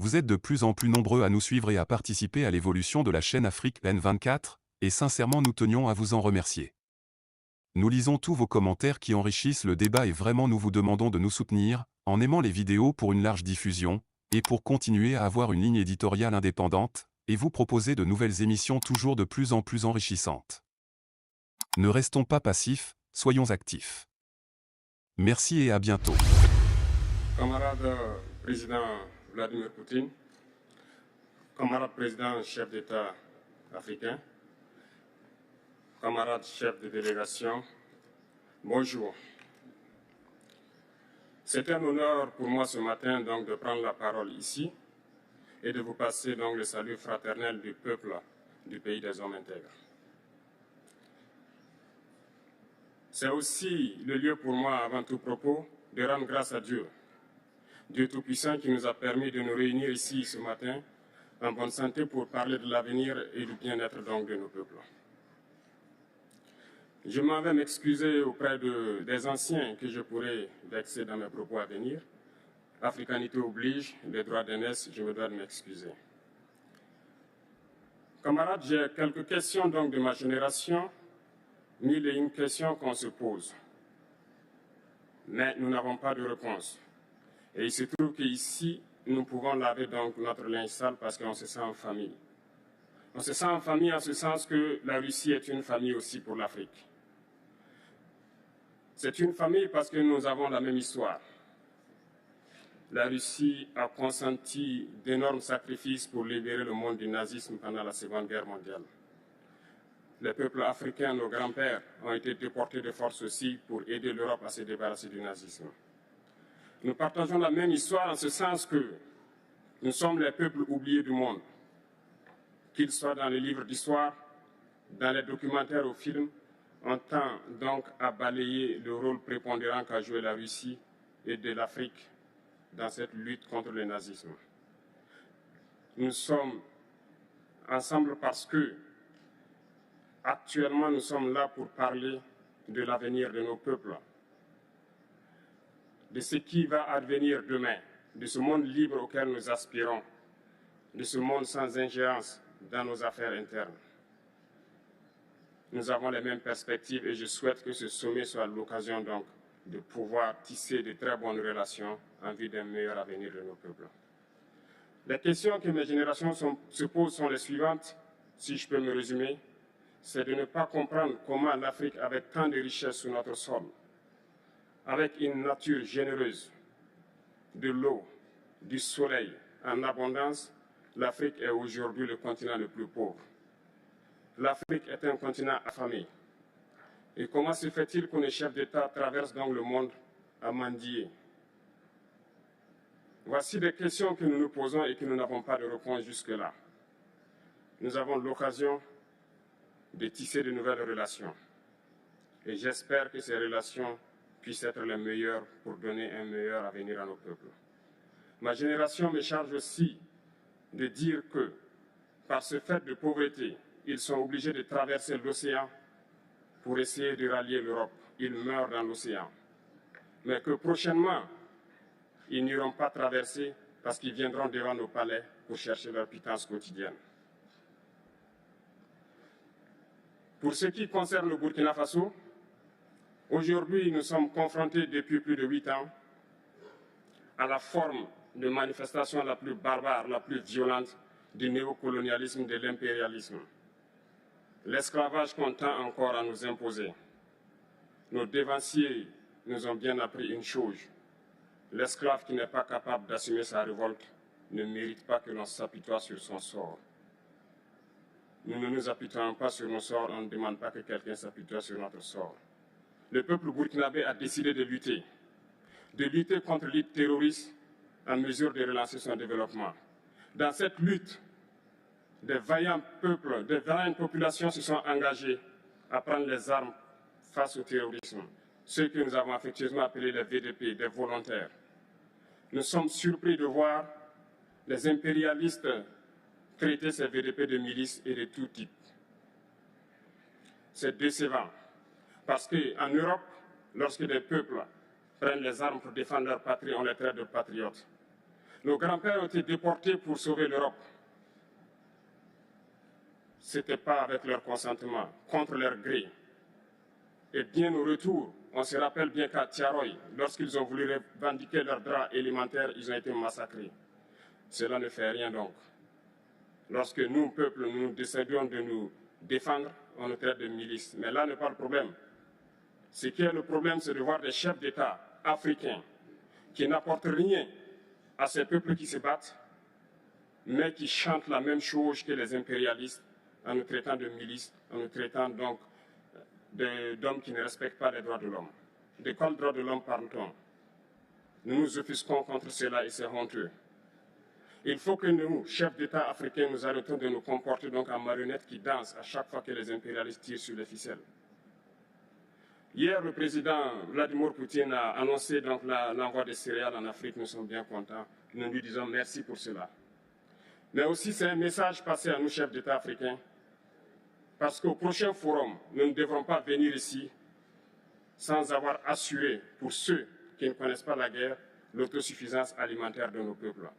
Vous êtes de plus en plus nombreux à nous suivre et à participer à l'évolution de la chaîne Afrique N24, et sincèrement nous tenions à vous en remercier. Nous lisons tous vos commentaires qui enrichissent le débat et vraiment nous vous demandons de nous soutenir, en aimant les vidéos pour une large diffusion, et pour continuer à avoir une ligne éditoriale indépendante, et vous proposer de nouvelles émissions toujours de plus en plus enrichissantes. Ne restons pas passifs, soyons actifs. Merci et à bientôt. Camarade président Vladimir Poutine, camarade président chef d'État africain, camarade chef de délégation, bonjour. C'est un honneur pour moi ce matin donc de prendre la parole ici et de vous passer donc le salut fraternel du peuple du pays des hommes intègres. C'est aussi le lieu pour moi, avant tout propos, de rendre grâce à Dieu, Dieu Tout-Puissant qui nous a permis de nous réunir ici ce matin en bonne santé pour parler de l'avenir et du bien-être donc de nos peuples. Je m'en vais m'excuser auprès des anciens que je pourrais vexer dans mes propos à venir. Africanité oblige, les droits d'aînesse, je me dois de m'excuser. Camarades, j'ai quelques questions donc de ma génération, mille et une questions qu'on se pose. Mais nous n'avons pas de réponse. Et il se trouve qu'ici, nous pouvons laver donc notre linge sale parce qu'on se sent en famille. On se sent en famille en ce sens que la Russie est une famille aussi pour l'Afrique. C'est une famille parce que nous avons la même histoire. La Russie a consenti d'énormes sacrifices pour libérer le monde du nazisme pendant la Seconde Guerre mondiale. Les peuples africains, nos grands-pères, ont été déportés de force aussi pour aider l'Europe à se débarrasser du nazisme. Nous partageons la même histoire en ce sens que nous sommes les peuples oubliés du monde, qu'ils soient dans les livres d'histoire, dans les documentaires ou films, on tend donc à balayer le rôle prépondérant qu'a joué la Russie et de l'Afrique dans cette lutte contre le nazisme. Nous sommes ensemble parce que, actuellement, nous sommes là pour parler de l'avenir de nos peuples, de ce qui va advenir demain, de ce monde libre auquel nous aspirons, de ce monde sans ingérence dans nos affaires internes. Nous avons les mêmes perspectives et je souhaite que ce sommet soit l'occasion donc de pouvoir tisser de très bonnes relations en vue d'un meilleur avenir de nos peuples. Les questions que mes générations se posent sont les suivantes, si je peux me résumer, c'est de ne pas comprendre comment l'Afrique, avec tant de richesses sur notre sol, avec une nature généreuse, de l'eau, du soleil en abondance, l'Afrique est aujourd'hui le continent le plus pauvre. L'Afrique est un continent affamé. Et comment se fait-il que les chefs d'État traversent donc le monde à mendier? Voici des questions que nous nous posons et que nous n'avons pas de réponse jusque-là. Nous avons l'occasion de tisser de nouvelles relations. Et j'espère que ces relations puissent être les meilleures pour donner un meilleur avenir à nos peuples. Ma génération me charge aussi de dire que, par ce fait de pauvreté, ils sont obligés de traverser l'océan pour essayer de rallier l'Europe. Ils meurent dans l'océan. Mais que prochainement, ils n'iront pas traverser parce qu'ils viendront devant nos palais pour chercher leur pitance quotidienne. Pour ce qui concerne le Burkina Faso, aujourd'hui, nous sommes confrontés depuis plus de 8 ans à la forme de manifestation la plus barbare, la plus violente du néocolonialisme, de l'impérialisme. L'esclavage qu'on tend encore à nous imposer. Nos dévanciers nous ont bien appris une chose. L'esclave qui n'est pas capable d'assumer sa révolte ne mérite pas que l'on s'apitoie sur son sort. Nous ne nous apitoyons pas sur nos sorts, on ne demande pas que quelqu'un s'apitoie sur notre sort. Le peuple burkinabé a décidé de lutter contre l'île terroriste en mesure de relancer son développement. Dans cette lutte, des vaillants peuples, des vaillantes populations se sont engagées à prendre les armes face au terrorisme, ceux que nous avons affectueusement appelés les VDP, des volontaires. Nous sommes surpris de voir les impérialistes traiter ces VDP de milices et de tout type. C'est décevant, parce qu'en Europe, lorsque des peuples prennent les armes pour défendre leur patrie, on les traite de patriotes. Nos grands-pères ont été déportés pour sauver l'Europe. Ce n'était pas avec leur consentement, contre leur gré. Et bien au retour, on se rappelle bien qu'à Tiaroy, lorsqu'ils ont voulu revendiquer leurs droits élémentaires, ils ont été massacrés. Cela ne fait rien donc. Lorsque nous, peuple, nous décidons de nous défendre, on nous traite de milices. Mais là n'est pas le problème. Ce qui est le problème, c'est de voir des chefs d'État africains qui n'apportent rien à ces peuples qui se battent, mais qui chantent la même chose que les impérialistes en nous traitant de milices, en nous traitant donc d'hommes qui ne respectent pas les droits de l'homme. De quels droits de l'homme parle-t-on? Nous nous offusquons contre cela et c'est honteux. Il faut que nous, chefs d'État africains, nous arrêtons de nous comporter donc en marionnettes qui dansent à chaque fois que les impérialistes tirent sur les ficelles. Hier, le président Vladimir Poutine a annoncé donc l'envoi des céréales en Afrique. Nous sommes bien contents. Nous lui disons merci pour cela. Mais aussi, c'est un message passé à nous, chefs d'État africains, parce qu'au prochain forum, nous ne devrons pas venir ici sans avoir assuré, pour ceux qui ne connaissent pas la guerre, l'autosuffisance alimentaire de nos peuples.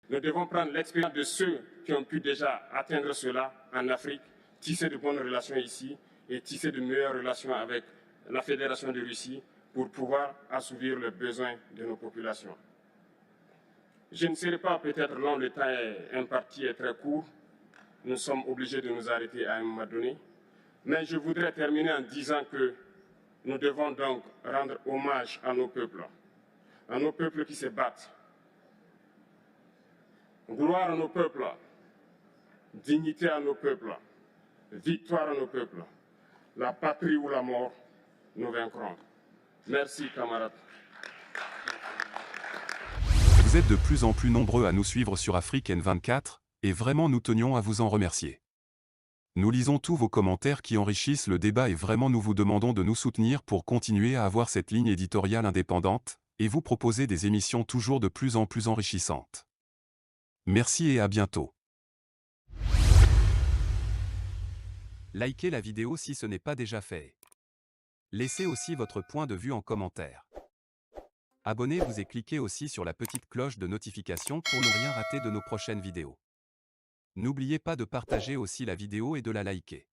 Nous devons prendre l'expérience de ceux qui ont pu déjà atteindre cela en Afrique, tisser de bonnes relations ici et tisser de meilleures relations avec la Fédération de Russie pour pouvoir assouvir les besoins de nos populations. Je ne serai pas peut-être long, le temps imparti est très court. Nous sommes obligés de nous arrêter à un moment donné. Mais je voudrais terminer en disant que nous devons donc rendre hommage à nos peuples qui se battent. Gloire à nos peuples, dignité à nos peuples, victoire à nos peuples. La patrie ou la mort, nous vaincrons. Merci, camarades. Vous êtes de plus en plus nombreux à nous suivre sur Afrique N24, et vraiment nous tenions à vous en remercier. Nous lisons tous vos commentaires qui enrichissent le débat et vraiment nous vous demandons de nous soutenir pour continuer à avoir cette ligne éditoriale indépendante, et vous proposer des émissions toujours de plus en plus enrichissantes. Merci et à bientôt. Likez la vidéo si ce n'est pas déjà fait. Laissez aussi votre point de vue en commentaire. Abonnez-vous et cliquez aussi sur la petite cloche de notification pour ne rien rater de nos prochaines vidéos. N'oubliez pas de partager aussi la vidéo et de la liker.